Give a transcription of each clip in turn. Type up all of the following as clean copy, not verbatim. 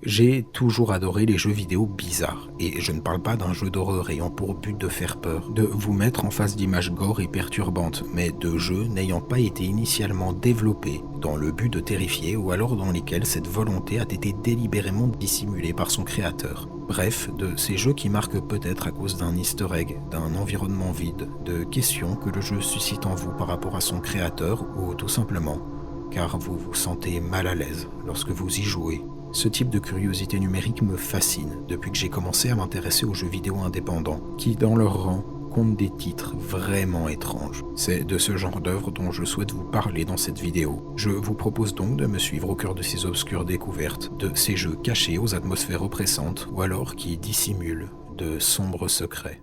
J'ai toujours adoré les jeux vidéo bizarres, et je ne parle pas d'un jeu d'horreur ayant pour but de faire peur, de vous mettre en face d'images gore et perturbantes, mais de jeux n'ayant pas été initialement développés dans le but de terrifier ou alors dans lesquels cette volonté a été délibérément dissimulée par son créateur. Bref, de ces jeux qui marquent peut-être à cause d'un easter egg, d'un environnement vide, de questions que le jeu suscite en vous par rapport à son créateur ou tout simplement car vous vous sentez mal à l'aise lorsque vous y jouez. Ce type de curiosité numérique me fascine depuis que j'ai commencé à m'intéresser aux jeux vidéo indépendants, qui dans leur rang comptent des titres vraiment étranges. C'est de ce genre d'œuvre dont je souhaite vous parler dans cette vidéo. Je vous propose donc de me suivre au cœur de ces obscures découvertes, de ces jeux cachés aux atmosphères oppressantes, ou alors qui dissimulent de sombres secrets.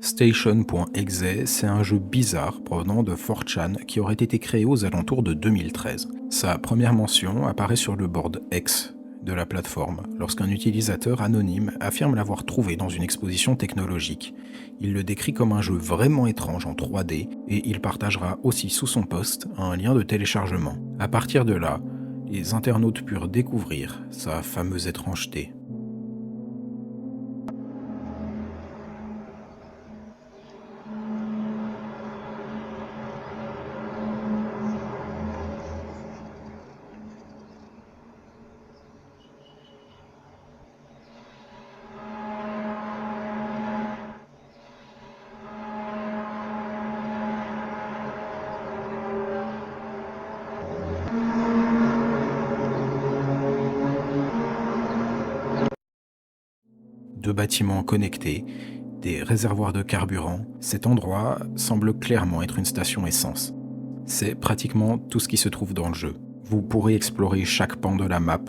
Station.exe, c'est un jeu bizarre provenant de 4chan qui aurait été créé aux alentours de 2013. Sa première mention apparaît sur le board X de la plateforme, lorsqu'un utilisateur anonyme affirme l'avoir trouvé dans une exposition technologique. Il le décrit comme un jeu vraiment étrange en 3D et il partagera aussi sous son post un lien de téléchargement. À partir de là, les internautes purent découvrir sa fameuse étrangeté. Deux bâtiments connectés, des réservoirs de carburant, cet endroit semble clairement être une station essence. C'est pratiquement tout ce qui se trouve dans le jeu. Vous pourrez explorer chaque pan de la map,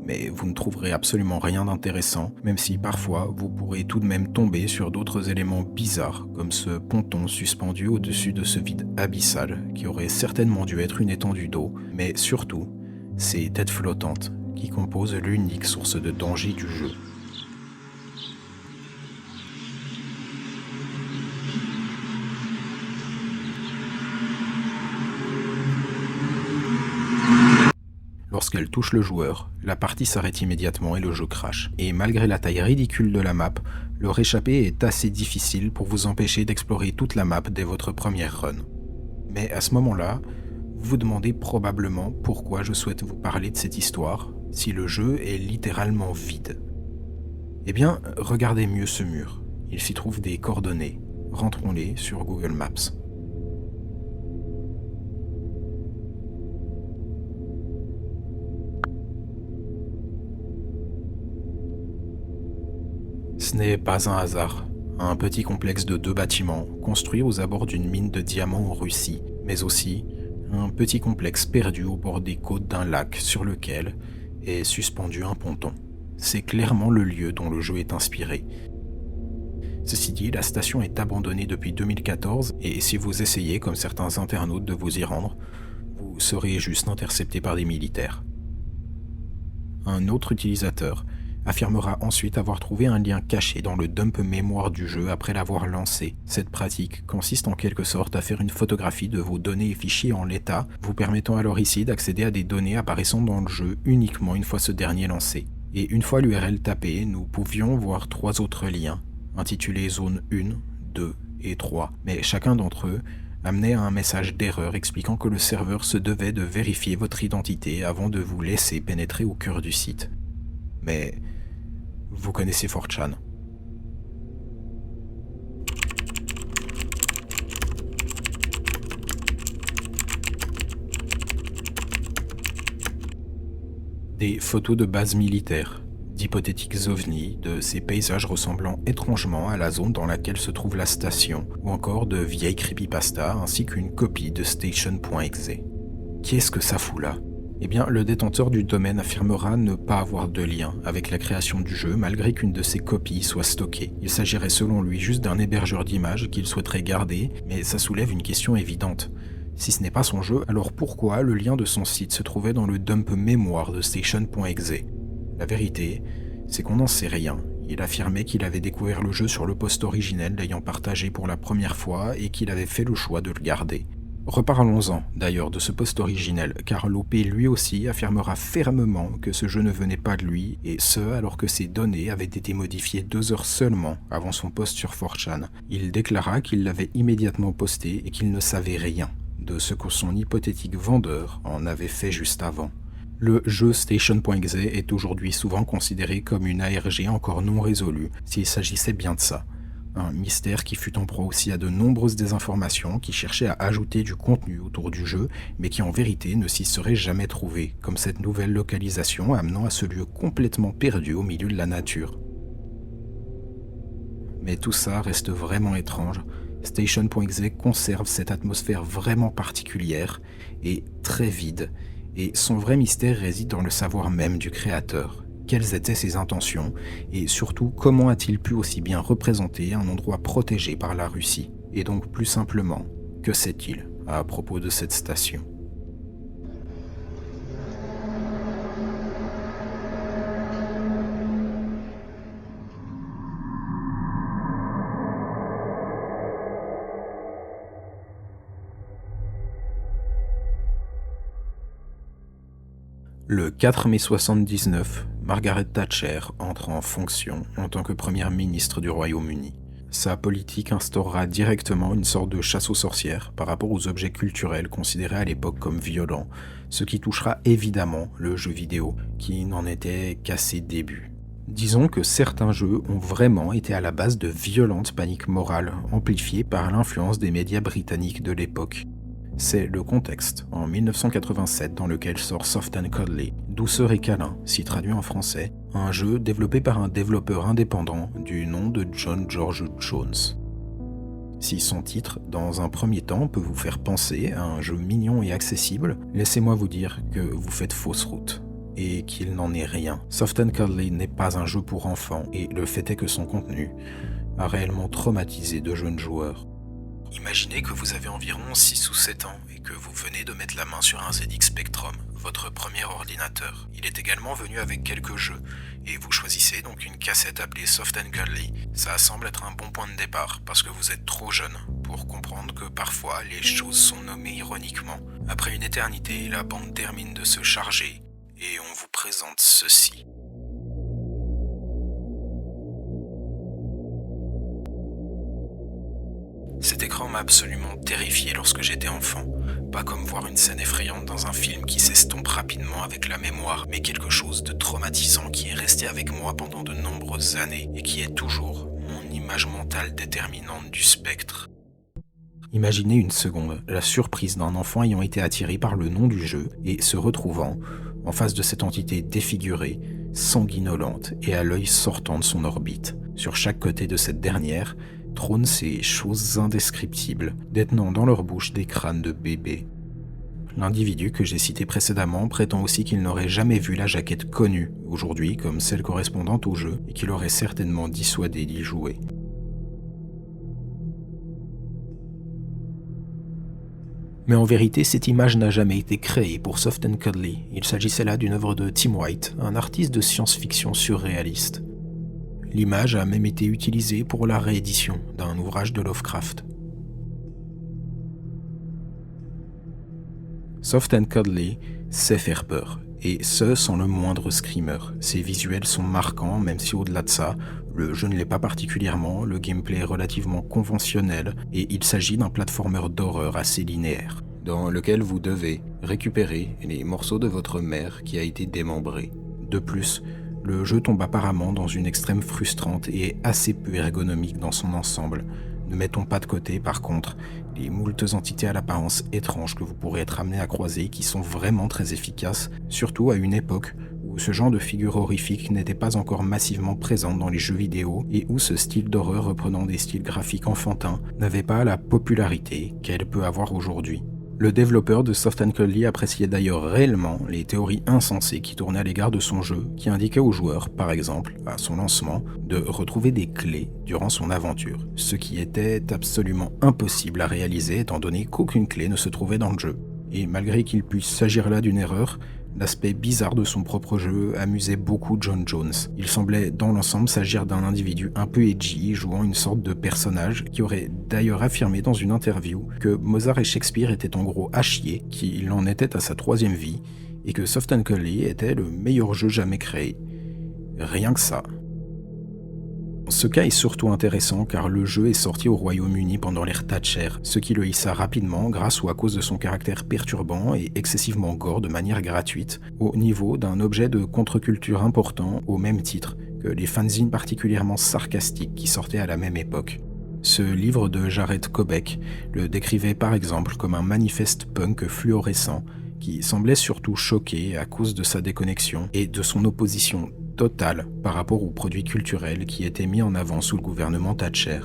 mais vous ne trouverez absolument rien d'intéressant, même si parfois vous pourrez tout de même tomber sur d'autres éléments bizarres, comme ce ponton suspendu au-dessus de ce vide abyssal, qui aurait certainement dû être une étendue d'eau, mais surtout, ces têtes flottantes, qui composent l'unique source de danger du jeu. Lorsqu'elle touche le joueur, la partie s'arrête immédiatement et le jeu crash. Et malgré la taille ridicule de la map, le réchappé est assez difficile pour vous empêcher d'explorer toute la map dès votre première run. Mais à ce moment-là, vous vous demandez probablement pourquoi je souhaite vous parler de cette histoire, si le jeu est littéralement vide. Eh bien, regardez mieux ce mur. Il s'y trouve des coordonnées. Rentrons-les sur Google Maps. Ce n'est pas un hasard. Un petit complexe de 2 bâtiments, construit aux abords d'une mine de diamants en Russie, mais aussi un petit complexe perdu au bord des côtes d'un lac sur lequel est suspendu un ponton. C'est clairement le lieu dont le jeu est inspiré. Ceci dit, la station est abandonnée depuis 2014 et si vous essayez, comme certains internautes, de vous y rendre, vous serez juste intercepté par des militaires. Un autre utilisateur affirmera ensuite avoir trouvé un lien caché dans le dump mémoire du jeu après l'avoir lancé. Cette pratique consiste en quelque sorte à faire une photographie de vos données et fichiers en l'état, vous permettant alors ici d'accéder à des données apparaissant dans le jeu uniquement une fois ce dernier lancé. Et une fois l'URL tapée, nous pouvions voir 3 autres liens, intitulés Zone 1, 2 et 3, mais chacun d'entre eux amenait à un message d'erreur expliquant que le serveur se devait de vérifier votre identité avant de vous laisser pénétrer au cœur du site. Mais vous connaissez 4chan. Des photos de bases militaires, d'hypothétiques ovnis, de ces paysages ressemblant étrangement à la zone dans laquelle se trouve la station, ou encore de vieilles creepypasta ainsi qu'une copie de Station.exe. Qu'est-ce que ça fout là ? Eh bien, le détenteur du domaine affirmera ne pas avoir de lien avec la création du jeu malgré qu'une de ses copies soit stockée. Il s'agirait selon lui juste d'un hébergeur d'images qu'il souhaiterait garder, mais ça soulève une question évidente. Si ce n'est pas son jeu, alors pourquoi le lien de son site se trouvait dans le dump mémoire de Station.exe ? La vérité, c'est qu'on n'en sait rien. Il affirmait qu'il avait découvert le jeu sur le post originel l'ayant partagé pour la première fois et qu'il avait fait le choix de le garder. Reparlons-en d'ailleurs de ce post originel, car l'OP lui aussi affirmera fermement que ce jeu ne venait pas de lui, et ce alors que ses données avaient été modifiées 2 heures seulement avant son post sur 4chan. Il déclara qu'il l'avait immédiatement posté et qu'il ne savait rien de ce que son hypothétique vendeur en avait fait juste avant. Le jeu Station.exe est aujourd'hui souvent considéré comme une ARG encore non résolue, s'il s'agissait bien de ça. Un mystère qui fut en proie aussi à de nombreuses désinformations qui cherchaient à ajouter du contenu autour du jeu, mais qui en vérité ne s'y seraient jamais trouvés, comme cette nouvelle localisation amenant à ce lieu complètement perdu au milieu de la nature. Mais tout ça reste vraiment étrange. Station.exe conserve cette atmosphère vraiment particulière et très vide, et son vrai mystère réside dans le savoir même du créateur. Quelles étaient ses intentions, et surtout comment a-t-il pu aussi bien représenter un endroit protégé par la Russie? Et donc plus simplement, que sait-il à propos de cette station? Le 4 mai 79, Margaret Thatcher entre en fonction en tant que première ministre du Royaume-Uni. Sa politique instaurera directement une sorte de chasse aux sorcières par rapport aux objets culturels considérés à l'époque comme violents, ce qui touchera évidemment le jeu vidéo, qui n'en était qu'à ses débuts. Disons que certains jeux ont vraiment été à la base de violentes paniques morales, amplifiées par l'influence des médias britanniques de l'époque. C'est le contexte, en 1987, dans lequel sort Soft and Cuddly, Douceur et câlin, si traduit en français, un jeu développé par un développeur indépendant du nom de John George Jones. Si son titre, dans un premier temps, peut vous faire penser à un jeu mignon et accessible, laissez-moi vous dire que vous faites fausse route, et qu'il n'en est rien. Soft and Cuddly n'est pas un jeu pour enfants, et le fait est que son contenu a réellement traumatisé de jeunes joueurs. Imaginez que vous avez environ 6 ou 7 ans et que vous venez de mettre la main sur un ZX Spectrum, votre premier ordinateur. Il est également venu avec quelques jeux, et vous choisissez donc une cassette appelée Soft and Cuddly. Ça semble être un bon point de départ, parce que vous êtes trop jeune pour comprendre que parfois les choses sont nommées ironiquement. Après une éternité, la bande termine de se charger, et on vous présente ceci. Cet écran m'a absolument terrifié lorsque j'étais enfant. Pas comme voir une scène effrayante dans un film qui s'estompe rapidement avec la mémoire, mais quelque chose de traumatisant qui est resté avec moi pendant de nombreuses années et qui est toujours mon image mentale déterminante du spectre. Imaginez une seconde la surprise d'un enfant ayant été attiré par le nom du jeu et se retrouvant en face de cette entité défigurée, sanguinolente et à l'œil sortant de son orbite. Sur chaque côté de cette dernière, trônent ces choses indescriptibles, détenant dans leur bouche des crânes de bébés. L'individu que j'ai cité précédemment prétend aussi qu'il n'aurait jamais vu la jaquette connue, aujourd'hui comme celle correspondante au jeu, et qu'il aurait certainement dissuadé d'y jouer. Mais en vérité, cette image n'a jamais été créée pour Soft and Cuddly. Il s'agissait là d'une œuvre de Tim White, un artiste de science-fiction surréaliste. L'image a même été utilisée pour la réédition d'un ouvrage de Lovecraft. Soft and Cuddly sait faire peur, et ce sans le moindre screamer. Ses visuels sont marquants, même si au-delà de ça, le jeu ne l'est pas particulièrement, le gameplay est relativement conventionnel, et il s'agit d'un platformer d'horreur assez linéaire, dans lequel vous devez récupérer les morceaux de votre mère qui a été démembrée. De plus, le jeu tombe apparemment dans une extrême frustrante et assez peu ergonomique dans son ensemble. Ne mettons pas de côté, par contre, les moultes entités à l'apparence étrange que vous pourrez être amené à croiser qui sont vraiment très efficaces, surtout à une époque où ce genre de figure horrifique n'était pas encore massivement présente dans les jeux vidéo et où ce style d'horreur reprenant des styles graphiques enfantins n'avait pas la popularité qu'elle peut avoir aujourd'hui. Le développeur de Soft and Cuddly appréciait d'ailleurs réellement les théories insensées qui tournaient à l'égard de son jeu, qui indiquaient aux joueurs, par exemple, à son lancement, de retrouver des clés durant son aventure, ce qui était absolument impossible à réaliser étant donné qu'aucune clé ne se trouvait dans le jeu. Et malgré qu'il puisse s'agir là d'une erreur, L'aspect bizarre de son propre jeu amusait beaucoup John Jones. Il semblait dans l'ensemble s'agir d'un individu un peu edgy, jouant une sorte de personnage, qui aurait d'ailleurs affirmé dans une interview que Mozart et Shakespeare étaient en gros à chier, qu'il en était à sa 3e vie, et que Soft and Cuddly était le meilleur jeu jamais créé. Rien que ça. Ce cas est surtout intéressant car le jeu est sorti au Royaume-Uni pendant l'ère Thatcher, ce qui le hissa rapidement grâce ou à cause de son caractère perturbant et excessivement gore de manière gratuite, au niveau d'un objet de contre-culture important au même titre que les fanzines particulièrement sarcastiques qui sortaient à la même époque. Ce livre de Jared Kobeck le décrivait par exemple comme un manifeste punk fluorescent qui semblait surtout choqué à cause de sa déconnexion et de son opposition totale par rapport aux produits culturels qui étaient mis en avant sous le gouvernement Thatcher.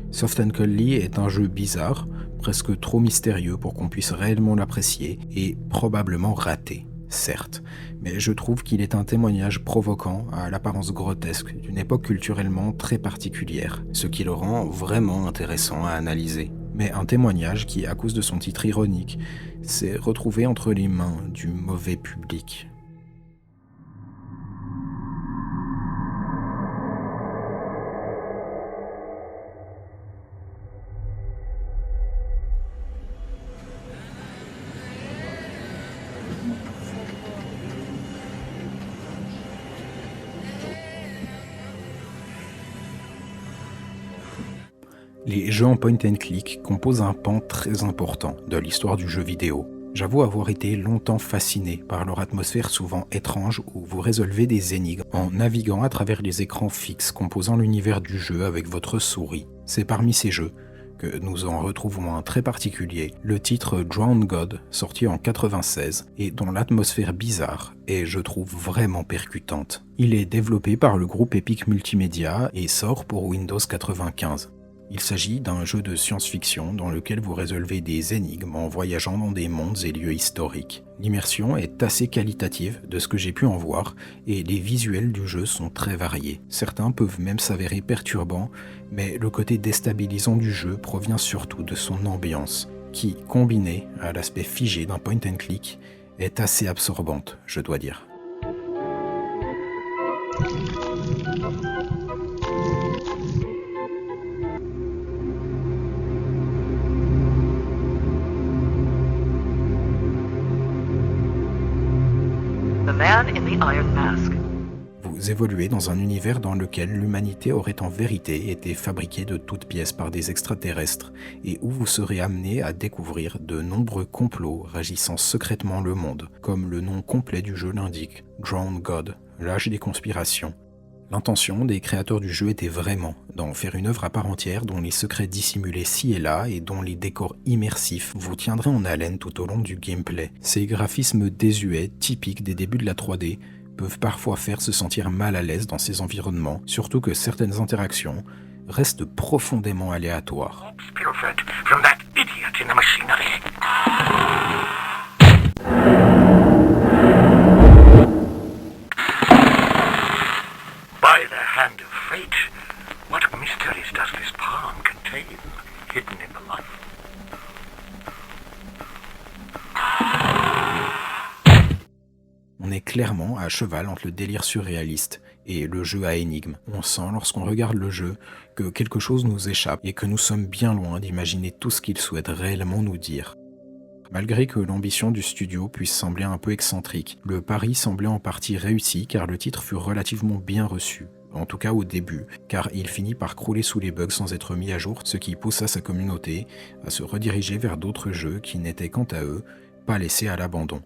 Soft and Cuddly est un jeu bizarre, presque trop mystérieux pour qu'on puisse réellement l'apprécier, et probablement raté, certes, mais je trouve qu'il est un témoignage provoquant à l'apparence grotesque d'une époque culturellement très particulière, ce qui le rend vraiment intéressant à analyser. Mais un témoignage qui, à cause de son titre ironique, s'est retrouvé entre les mains du mauvais public. Les jeux en point and click composent un pan très important de l'histoire du jeu vidéo. J'avoue avoir été longtemps fasciné par leur atmosphère souvent étrange où vous résolvez des énigmes en naviguant à travers les écrans fixes composant l'univers du jeu avec votre souris. C'est parmi ces jeux que nous en retrouvons un très particulier, le titre Drowned God, sorti en 96, et dont l'atmosphère bizarre est, je trouve, vraiment percutante. Il est développé par le groupe Epic Multimedia et sort pour Windows 95. Il s'agit d'un jeu de science-fiction dans lequel vous résolvez des énigmes en voyageant dans des mondes et lieux historiques. L'immersion est assez qualitative de ce que j'ai pu en voir et les visuels du jeu sont très variés. Certains peuvent même s'avérer perturbants, mais le côté déstabilisant du jeu provient surtout de son ambiance, qui, combinée à l'aspect figé d'un point and click, est assez absorbante, je dois dire. The Man in the Iron Mask. Vous évoluez dans un univers dans lequel l'humanité aurait en vérité été fabriquée de toutes pièces par des extraterrestres et où vous serez amené à découvrir de nombreux complots régissant secrètement le monde, comme le nom complet du jeu l'indique, Drowned God, l'âge des conspirations. L'intention des créateurs du jeu était vraiment d'en faire une œuvre à part entière dont les secrets dissimulés ci et là et dont les décors immersifs vous tiendraient en haleine tout au long du gameplay. Ces graphismes désuets, typiques des débuts de la 3D, peuvent parfois faire se sentir mal à l'aise dans ces environnements, surtout que certaines interactions restent profondément aléatoires. By the hand of fate, what mysteries does this palm contain, hidden in the light? On est clairement à cheval entre le délire surréaliste et le jeu à énigmes. On sent lorsqu'on regarde le jeu que quelque chose nous échappe et que nous sommes bien loin d'imaginer tout ce qu'il souhaite réellement nous dire. Malgré que l'ambition du studio puisse sembler un peu excentrique, le pari semblait en partie réussi car le titre fut relativement bien reçu, en tout cas au début, car il finit par crouler sous les bugs sans être mis à jour, ce qui poussa sa communauté à se rediriger vers d'autres jeux qui n'étaient quant à eux pas laissés à l'abandon.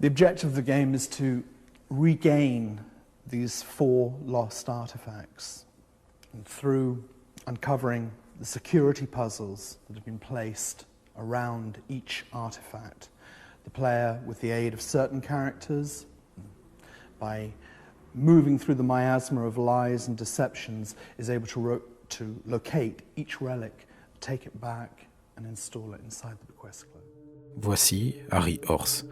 The objective of the game is to regain these 4 lost artifacts. And through uncovering the security puzzles that have been placed around each artifact, the player, with the aid of certain characters, by moving through the miasma of lies and deceptions, is able to locate each relic, take it back, and install it inside the bequest cloak. Voici Harry Horse,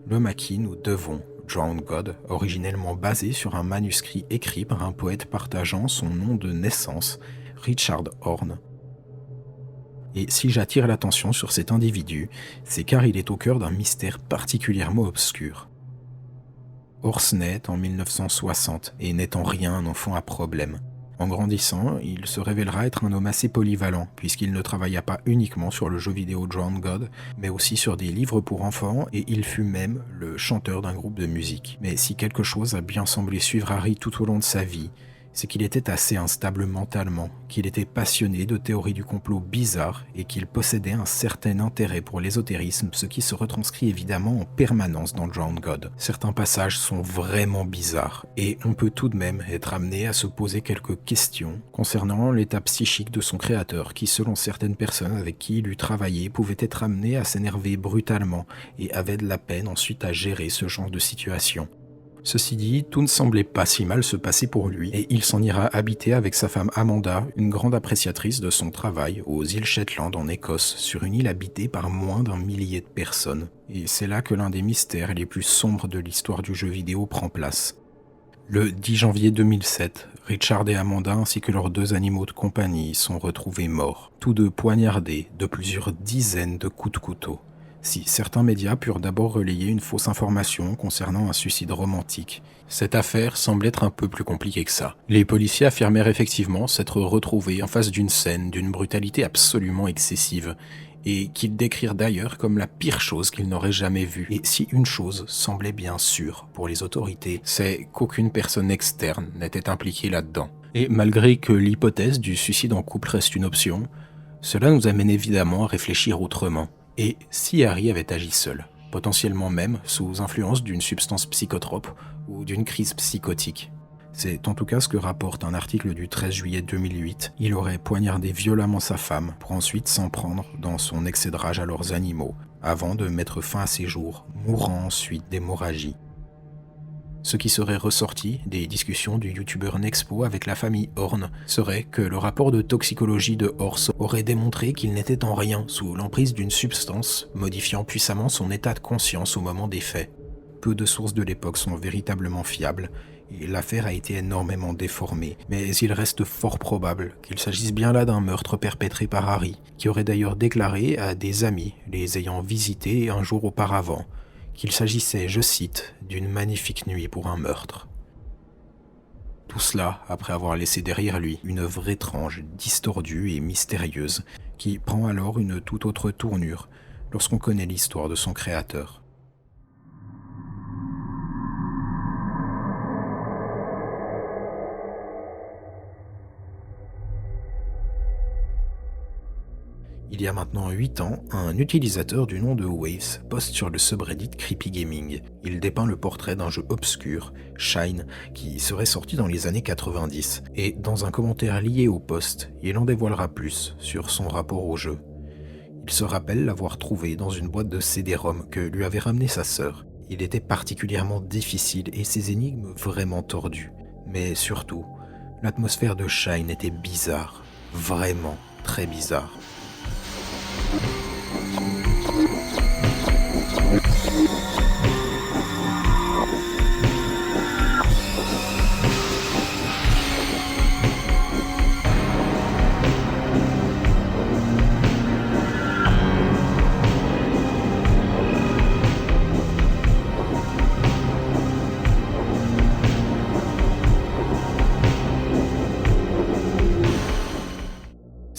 l'homme à qui nous devons Drowned God, originellement basé sur un manuscrit écrit par un poète partageant son nom de naissance, Richard Horne, Et si j'attire l'attention sur cet individu, c'est car il est au cœur d'un mystère particulièrement obscur. Horst naît en 1960 et n'est en rien un enfant à problème. En grandissant, il se révélera être un homme assez polyvalent, puisqu'il ne travailla pas uniquement sur le jeu vidéo Drowned God, mais aussi sur des livres pour enfants, et il fut même le chanteur d'un groupe de musique. Mais si quelque chose a bien semblé suivre Harry tout au long de sa vie, c'est qu'il était assez instable mentalement, qu'il était passionné de théories du complot bizarres et qu'il possédait un certain intérêt pour l'ésotérisme, ce qui se retranscrit évidemment en permanence dans Drowned God. Certains passages sont vraiment bizarres et on peut tout de même être amené à se poser quelques questions concernant l'état psychique de son créateur qui, selon certaines personnes avec qui il eut travaillé, pouvait être amené à s'énerver brutalement et avait de la peine ensuite à gérer ce genre de situation. Ceci dit, tout ne semblait pas si mal se passer pour lui, et il s'en ira habiter avec sa femme Amanda, une grande appréciatrice de son travail, aux îles Shetland en Écosse, sur une île habitée par moins d'1 millier de personnes. Et c'est là que l'un des mystères les plus sombres de l'histoire du jeu vidéo prend place. Le 10 janvier 2007, Richard et Amanda ainsi que leurs 2 animaux de compagnie sont retrouvés morts, tous deux poignardés de plusieurs dizaines de coups de couteau. Si certains médias purent d'abord relayer une fausse information concernant un suicide romantique, cette affaire semble être un peu plus compliquée que ça. Les policiers affirmèrent effectivement s'être retrouvés en face d'une scène d'une brutalité absolument excessive, et qu'ils décrirent d'ailleurs comme la pire chose qu'ils n'auraient jamais vue. Et si une chose semblait bien sûre pour les autorités, c'est qu'aucune personne externe n'était impliquée là-dedans. Et malgré que l'hypothèse du suicide en couple reste une option, cela nous amène évidemment à réfléchir autrement. Et si Harry avait agi seul, potentiellement même sous influence d'une substance psychotrope ou d'une crise psychotique? C'est en tout cas ce que rapporte un article du 13 juillet 2008. Il aurait poignardé violemment sa femme pour ensuite s'en prendre dans son excès de rage à leurs animaux, avant de mettre fin à ses jours, mourant ensuite d'hémorragie. Ce qui serait ressorti des discussions du youtubeur Nexpo avec la famille Horn serait que le rapport de toxicologie de Horst aurait démontré qu'il n'était en rien sous l'emprise d'une substance modifiant puissamment son état de conscience au moment des faits. Peu de sources de l'époque sont véritablement fiables et l'affaire a été énormément déformée, mais il reste fort probable qu'il s'agisse bien là d'un meurtre perpétré par Harry, qui aurait d'ailleurs déclaré à des amis les ayant visités un jour auparavant qu'il s'agissait, je cite, d'une magnifique nuit pour un meurtre. Tout cela après avoir laissé derrière lui une œuvre étrange, distordue et mystérieuse, qui prend alors une toute autre tournure lorsqu'on connaît l'histoire de son créateur. Il y a maintenant 8 ans, un utilisateur du nom de Waves poste sur le subreddit Creepy Gaming. Il dépeint le portrait d'un jeu obscur, Shine, qui serait sorti dans les années 90. Et dans un commentaire lié au post, il en dévoilera plus sur son rapport au jeu. Il se rappelle l'avoir trouvé dans une boîte de CD-ROM que lui avait ramené sa sœur. Il était particulièrement difficile et ses énigmes vraiment tordues. Mais surtout, l'atmosphère de Shine était bizarre, vraiment très bizarre.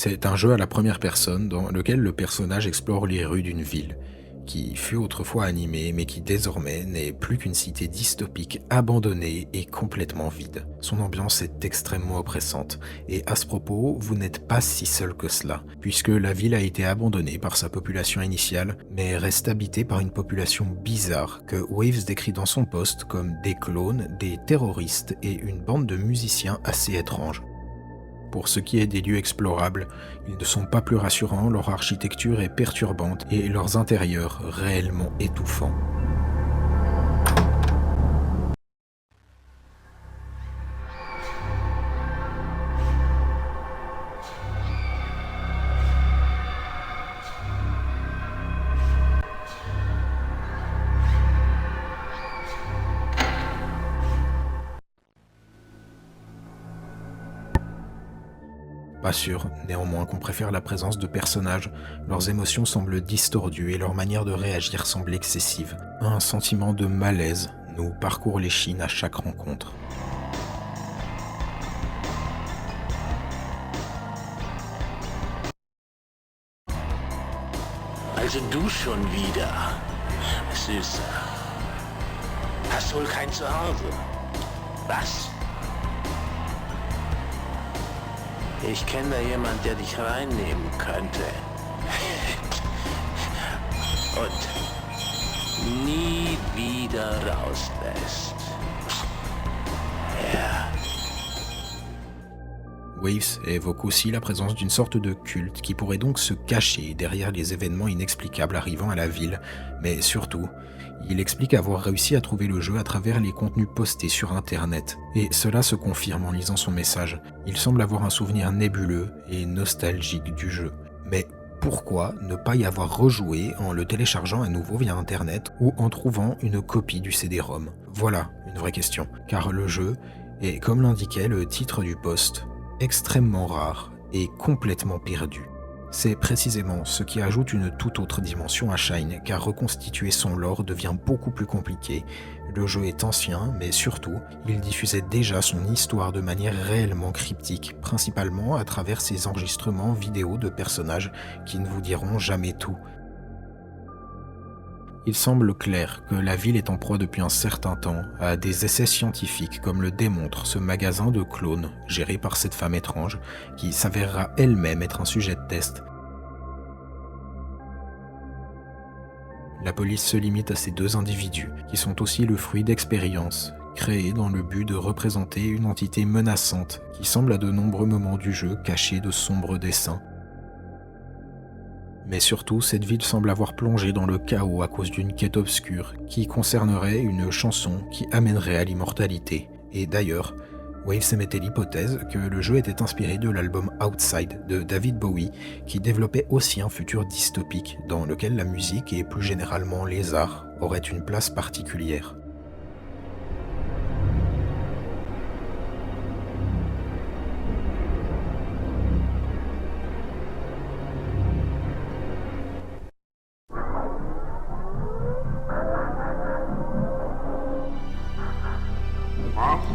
C'est un jeu à la première personne dans lequel le personnage explore les rues d'une ville, qui fut autrefois animée mais qui désormais n'est plus qu'une cité dystopique abandonnée et complètement vide. Son ambiance est extrêmement oppressante, et à ce propos, vous n'êtes pas si seul que cela, puisque la ville a été abandonnée par sa population initiale, mais reste habitée par une population bizarre que Waves décrit dans son post comme des clones, des terroristes et une bande de musiciens assez étranges. Pour ce qui est des lieux explorables, ils ne sont pas plus rassurants, leur architecture est perturbante et leurs intérieurs réellement étouffants. Pas sûr, néanmoins, qu'on préfère la présence de personnages. Leurs émotions semblent distordues et leur manière de réagir semble excessive. Un sentiment de malaise nous parcourt l'échine à chaque rencontre. Also du schon wieder, Süßer. Hast wohl kein Zuhause. Was? Ich kenne da jemand, der dich reinnehmen könnte. Und nie wieder rauslässt. Ja. Waves évoque aussi la présence d'une sorte de culte qui pourrait donc se cacher derrière les événements inexplicables arrivant à la ville, mais surtout, il explique avoir réussi à trouver le jeu à travers les contenus postés sur internet. Et cela se confirme en lisant son message. Il semble avoir un souvenir nébuleux et nostalgique du jeu. Mais pourquoi ne pas y avoir rejoué en le téléchargeant à nouveau via internet ou en trouvant une copie du CD-ROM? Voilà une vraie question, car le jeu est, comme l'indiquait le titre du post, extrêmement rare et complètement perdu. C'est précisément ce qui ajoute une toute autre dimension à Shine, car reconstituer son lore devient beaucoup plus compliqué. Le jeu est ancien, mais surtout, il diffusait déjà son histoire de manière réellement cryptique, principalement à travers ses enregistrements vidéo de personnages qui ne vous diront jamais tout. Il semble clair que la ville est en proie depuis un certain temps à des essais scientifiques comme le démontre ce magasin de clones géré par cette femme étrange qui s'avérera elle-même être un sujet de test. La police se limite à ces deux individus qui sont aussi le fruit d'expériences créées dans le but de représenter une entité menaçante qui semble à de nombreux moments du jeu cacher de sombres dessins. Mais surtout, cette ville semble avoir plongé dans le chaos à cause d'une quête obscure qui concernerait une chanson qui amènerait à l'immortalité. Et d'ailleurs, Waves émettait l'hypothèse que le jeu était inspiré de l'album Outside de David Bowie, qui développait aussi un futur dystopique dans lequel la musique et plus généralement les arts auraient une place particulière.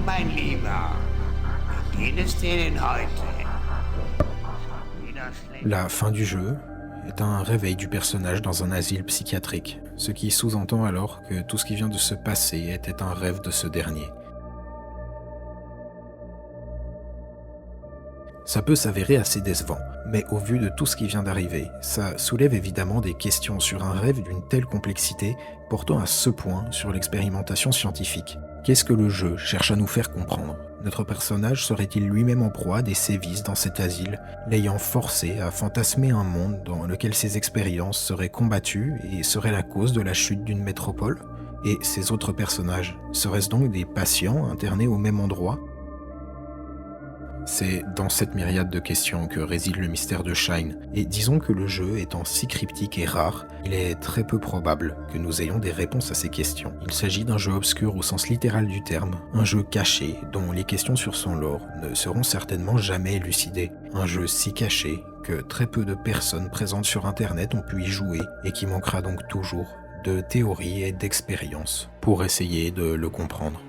Mein Lieber, wie geht es dir denn heute? Wieder schlecht. La fin du jeu est un réveil du personnage dans un asile psychiatrique, ce qui sous-entend alors que tout ce qui vient de se passer était un rêve de ce dernier. Ça peut s'avérer assez décevant, mais au vu de tout ce qui vient d'arriver, ça soulève évidemment des questions sur un rêve d'une telle complexité portant à ce point sur l'expérimentation scientifique. Qu'est-ce que le jeu cherche à nous faire comprendre? Notre personnage serait-il lui-même en proie à des sévices dans cet asile, l'ayant forcé à fantasmer un monde dans lequel ses expériences seraient combattues et seraient la cause de la chute d'une métropole? Et ces autres personnages, seraient-ce donc des patients internés au même endroit? C'est dans cette myriade de questions que réside le mystère de Shine, et disons que le jeu étant si cryptique et rare, il est très peu probable que nous ayons des réponses à ces questions. Il s'agit d'un jeu obscur au sens littéral du terme, un jeu caché dont les questions sur son lore ne seront certainement jamais élucidées, un jeu si caché que très peu de personnes présentes sur internet ont pu y jouer et qui manquera donc toujours de théories et d'expériences pour essayer de le comprendre.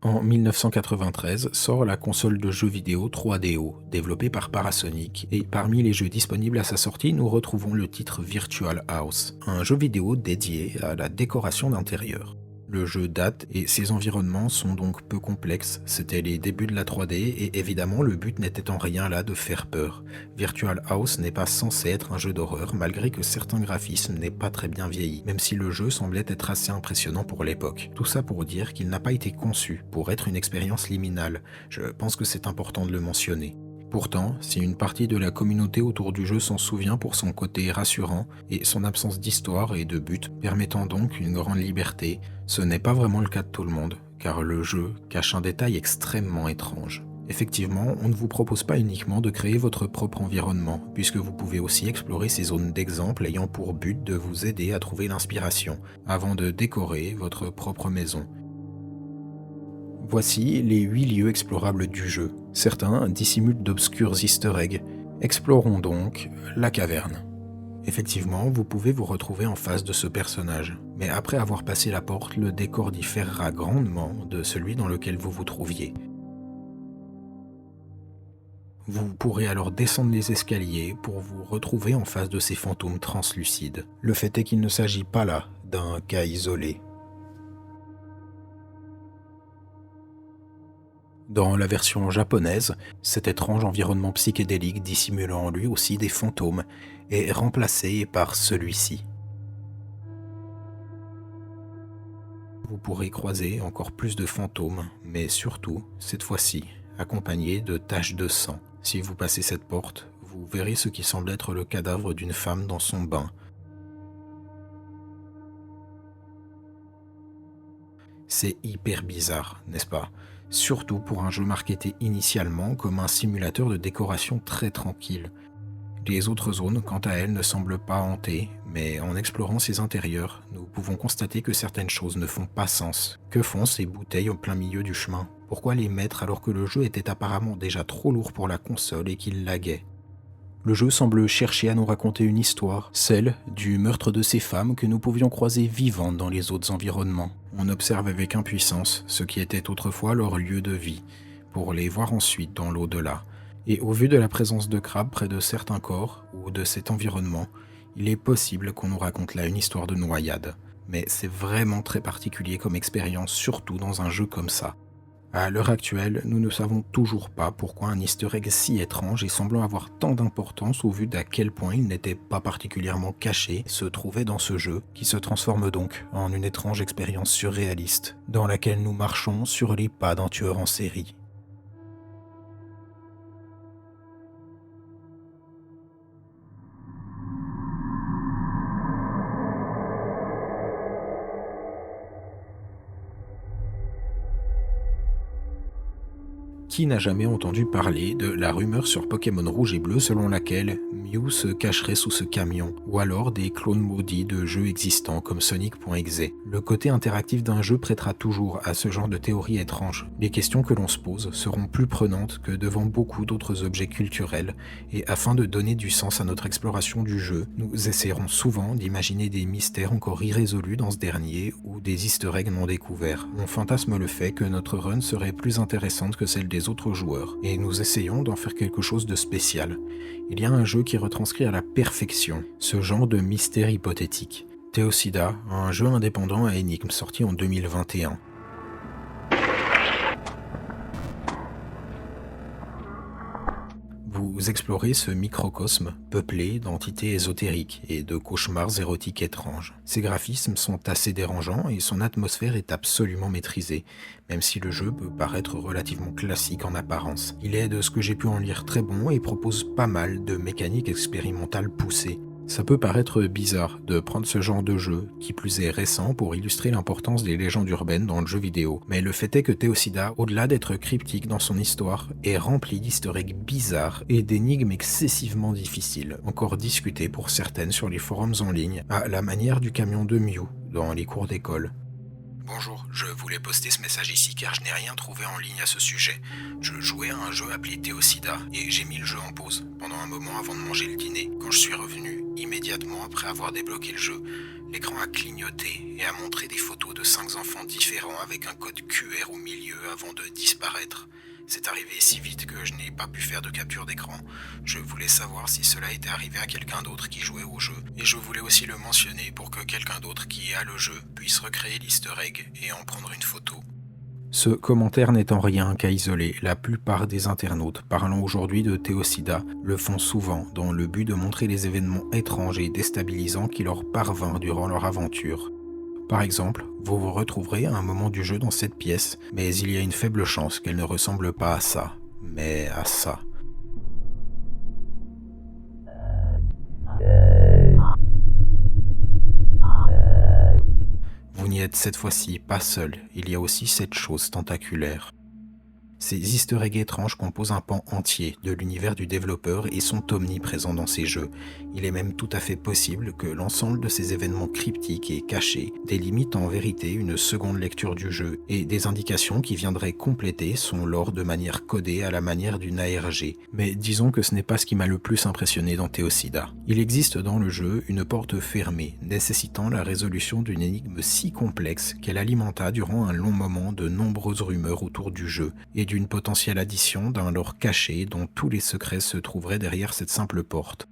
En 1993 sort la console de jeux vidéo 3DO, développée par Parasonic, et parmi les jeux disponibles à sa sortie, nous retrouvons le titre Virtual House, un jeu vidéo dédié à la décoration d'intérieur. Le jeu date et ses environnements sont donc peu complexes, c'était les débuts de la 3D et évidemment le but n'était en rien là de faire peur. Virtual House n'est pas censé être un jeu d'horreur malgré que certains graphismes n'aient pas très bien vieilli, même si le jeu semblait être assez impressionnant pour l'époque. Tout ça pour dire qu'il n'a pas été conçu pour être une expérience liminale, je pense que c'est important de le mentionner. Pourtant, si une partie de la communauté autour du jeu s'en souvient pour son côté rassurant et son absence d'histoire et de but permettant donc une grande liberté, ce n'est pas vraiment le cas de tout le monde, car le jeu cache un détail extrêmement étrange. Effectivement, on ne vous propose pas uniquement de créer votre propre environnement, puisque vous pouvez aussi explorer ces zones d'exemple ayant pour but de vous aider à trouver l'inspiration, avant de décorer votre propre maison. Voici les 8 lieux explorables du jeu. Certains dissimulent d'obscurs easter eggs. Explorons donc la caverne. Effectivement, vous pouvez vous retrouver en face de ce personnage, mais après avoir passé la porte, le décor différera grandement de celui dans lequel vous vous trouviez. Vous pourrez alors descendre les escaliers pour vous retrouver en face de ces fantômes translucides. Le fait est qu'il ne s'agit pas là d'un cas isolé. Dans la version japonaise, cet étrange environnement psychédélique dissimulant en lui aussi des fantômes est remplacé par celui-ci. Vous pourrez croiser encore plus de fantômes, mais surtout, cette fois-ci, accompagnés de taches de sang. Si vous passez cette porte, vous verrez ce qui semble être le cadavre d'une femme dans son bain. C'est hyper bizarre, n'est-ce pas ? Surtout pour un jeu marketé initialement comme un simulateur de décoration très tranquille. Les autres zones, quant à elles, ne semblent pas hantées, mais en explorant ces intérieurs, nous pouvons constater que certaines choses ne font pas sens. Que font ces bouteilles au plein milieu du chemin ? Pourquoi les mettre alors que le jeu était apparemment déjà trop lourd pour la console et qu'il laguait ? Le jeu semble chercher à nous raconter une histoire, celle du meurtre de ces femmes que nous pouvions croiser vivantes dans les autres environnements. On observe avec impuissance ce qui était autrefois leur lieu de vie, pour les voir ensuite dans l'au-delà. Et au vu de la présence de crabes près de certains corps ou de cet environnement, il est possible qu'on nous raconte là une histoire de noyade. Mais c'est vraiment très particulier comme expérience, surtout dans un jeu comme ça. À l'heure actuelle, nous ne savons toujours pas pourquoi un easter egg si étrange et semblant avoir tant d'importance au vu d'à quel point il n'était pas particulièrement caché se trouvait dans ce jeu, qui se transforme donc en une étrange expérience surréaliste, dans laquelle nous marchons sur les pas d'un tueur en série. Qui n'a jamais entendu parler de la rumeur sur Pokémon Rouge et Bleu selon laquelle Mew se cacherait sous ce camion, ou alors des clones maudits de jeux existants comme Sonic.exe. Le côté interactif d'un jeu prêtera toujours à ce genre de théories étranges. Les questions que l'on se pose seront plus prenantes que devant beaucoup d'autres objets culturels, et afin de donner du sens à notre exploration du jeu, nous essaierons souvent d'imaginer des mystères encore irrésolus dans ce dernier, ou des easter eggs non découverts. On fantasme le fait que notre run serait plus intéressante que celle des autres joueurs, et nous essayons d'en faire quelque chose de spécial. Il y a un jeu qui retranscrit à la perfection ce genre de mystère hypothétique. Teosida, un jeu indépendant à énigmes sorti en 2021. Vous explorez ce microcosme peuplé d'entités ésotériques et de cauchemars érotiques étranges. Ses graphismes sont assez dérangeants et son atmosphère est absolument maîtrisée, même si le jeu peut paraître relativement classique en apparence. Il est, de ce que j'ai pu en lire, très bon et propose pas mal de mécaniques expérimentales poussées. Ça peut paraître bizarre de prendre ce genre de jeu, qui plus est récent, pour illustrer l'importance des légendes urbaines dans le jeu vidéo. Mais le fait est que Teosida, au-delà d'être cryptique dans son histoire, est rempli d'easter eggs bizarres et d'énigmes excessivement difficiles, encore discutées pour certaines sur les forums en ligne, à la manière du camion de Mew dans les cours d'école. Bonjour, je voulais poster ce message ici car je n'ai rien trouvé en ligne à ce sujet. Je jouais à un jeu appelé Teosida et j'ai mis le jeu en pause pendant un moment avant de manger le dîner. Quand je suis revenu, immédiatement après avoir débloqué le jeu, l'écran a clignoté et a montré des photos de 5 enfants différents avec un code QR au milieu avant de disparaître. C'est arrivé si vite que je n'ai pas pu faire de capture d'écran. Je voulais savoir si cela était arrivé à quelqu'un d'autre qui jouait au jeu. Et je voulais aussi le mentionner pour que quelqu'un d'autre qui a le jeu puisse recréer l'easter egg et en prendre une photo. Ce commentaire n'est en rien un cas isolé. La plupart des internautes parlant aujourd'hui de Teosida le font souvent dans le but de montrer les événements étranges et déstabilisants qui leur parvinrent durant leur aventure. Par exemple, vous vous retrouverez à un moment du jeu dans cette pièce, mais il y a une faible chance qu'elle ne ressemble pas à ça, mais à ça. n'êtes cette fois-ci pas seul, il y a aussi cette chose tentaculaire. Ces easter eggs étranges composent un pan entier de l'univers du développeur et sont omniprésents dans ces jeux. Il est même tout à fait possible que l'ensemble de ces événements cryptiques et cachés délimitent en vérité une seconde lecture du jeu et des indications qui viendraient compléter son lore de manière codée à la manière d'une ARG. Mais disons que ce n'est pas ce qui m'a le plus impressionné dans Theocida. Il existe dans le jeu une porte fermée, nécessitant la résolution d'une énigme si complexe qu'elle alimenta durant un long moment de nombreuses rumeurs autour du jeu et d'une potentielle addition d'un lore caché dont tous les secrets se trouveraient derrière cette simple porte.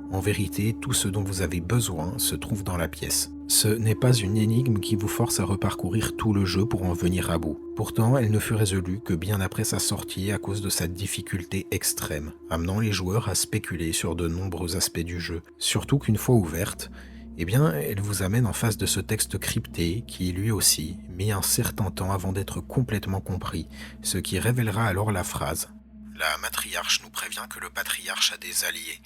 En vérité, tout ce dont vous avez besoin se trouve dans la pièce. Ce n'est pas une énigme qui vous force à reparcourir tout le jeu pour en venir à bout. Pourtant, elle ne fut résolue que bien après sa sortie à cause de sa difficulté extrême, amenant les joueurs à spéculer sur de nombreux aspects du jeu. Surtout qu'une fois ouverte, eh bien, elle vous amène en face de ce texte crypté qui, lui aussi, mit un certain temps avant d'être complètement compris, ce qui révélera alors la phrase « La matriarche nous prévient que le patriarche a des alliés.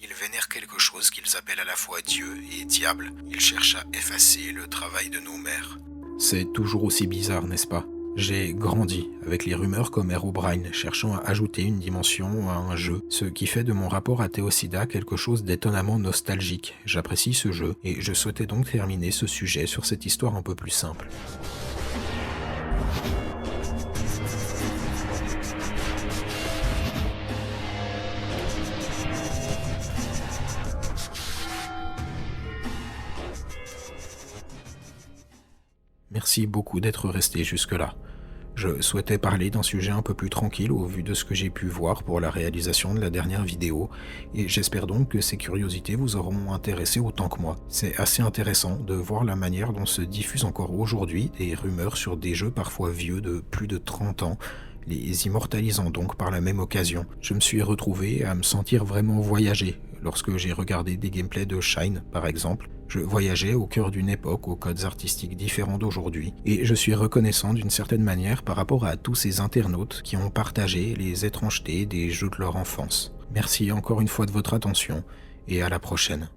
Ils vénèrent quelque chose qu'ils appellent à la fois Dieu et diable. Ils cherchent à effacer le travail de nos mères. » C'est toujours aussi bizarre, n'est-ce pas ? J'ai grandi avec les rumeurs comme Herobrine cherchant à ajouter une dimension à un jeu, ce qui fait de mon rapport à Theocida quelque chose d'étonnamment nostalgique. J'apprécie ce jeu et je souhaitais donc terminer ce sujet sur cette histoire un peu plus simple. Merci beaucoup d'être resté jusque-là. Je souhaitais parler d'un sujet un peu plus tranquille au vu de ce que j'ai pu voir pour la réalisation de la dernière vidéo, et j'espère donc que ces curiosités vous auront intéressé autant que moi. C'est assez intéressant de voir la manière dont se diffusent encore aujourd'hui des rumeurs sur des jeux parfois vieux de plus de 30 ans, les immortalisant donc par la même occasion. Je me suis retrouvé à me sentir vraiment voyager lorsque j'ai regardé des gameplays de Shine par exemple. Je voyageais au cœur d'une époque aux codes artistiques différents d'aujourd'hui, et je suis reconnaissant d'une certaine manière par rapport à tous ces internautes qui ont partagé les étrangetés des jeux de leur enfance. Merci encore une fois de votre attention, et à la prochaine.